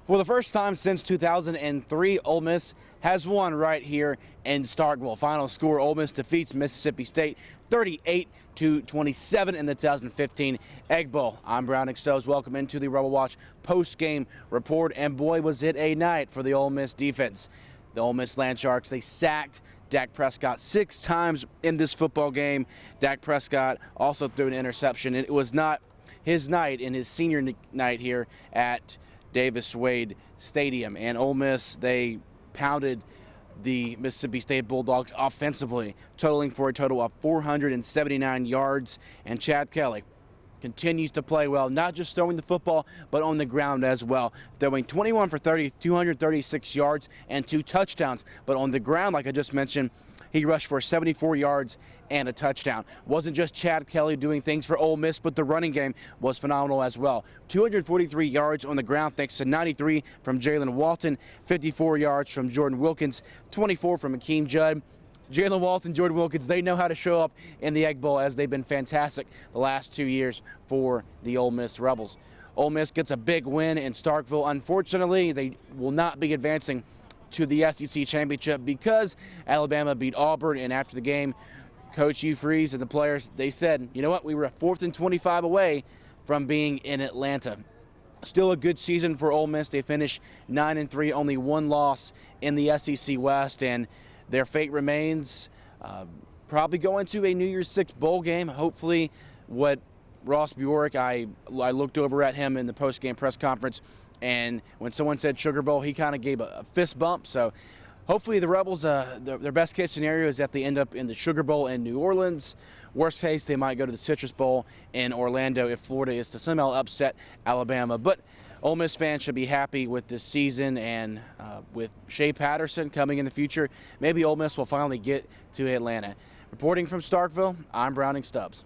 For the first time since 2003, Ole Miss has won right here in Starkville. Final score, Ole Miss defeats Mississippi State 38-27 in the 2015 Egg Bowl. I'm Browning Stubbs. Welcome into the Rebel Watch post-game report, and boy, was it a night for the Ole Miss defense. The Ole Miss Land Sharks, they sacked Dak Prescott 6 times in this football game. Dak Prescott also threw an interception, and it was not his night in his senior night here at Davis-Wade Stadium. And Ole Miss, they pounded the Mississippi State Bulldogs offensively, totaling for a total of 479 yards. And Chad Kelly continues to play well, not just throwing the football, but on the ground as well. Throwing 21 for 30, 236 yards and 2 touchdowns. But on the ground, like I just mentioned, he rushed for 74 yards and a touchdown. Wasn't just Chad Kelly doing things for Ole Miss, but the running game was phenomenal as well. 243 yards on the ground thanks to 93 from Jalen Walton, 54 yards from Jordan Wilkins, 24 from Akeem Judd. Jalen Walton, Jordan Wilkins, they know how to show up in the Egg Bowl, as they've been fantastic the last 2 years for the Ole Miss Rebels. Ole Miss gets a big win in Starkville. Unfortunately, they will not be advancing to the SEC championship because Alabama beat Auburn, and after the game, Coach Hugh Freeze and the players, they said, you know what, we were 4th and 25 away from being in Atlanta. Still a good season for Ole Miss. They finished 9-3, only 1 loss in the SEC West, and their fate remains probably going to a New Year's Six bowl game. Hopefully what Ross Bjork, I looked over at him in the post-game press conference, and when someone said Sugar Bowl, he kind of gave a fist bump. So hopefully the Rebels, their best case scenario is that they end up in the Sugar Bowl in New Orleans. Worst case, they might go to the Citrus Bowl in Orlando if Florida is to somehow upset Alabama. But Ole Miss fans should be happy with this season, and with Shea Patterson coming in the future, maybe Ole Miss will finally get to Atlanta. Reporting from Starkville, I'm Browning Stubbs.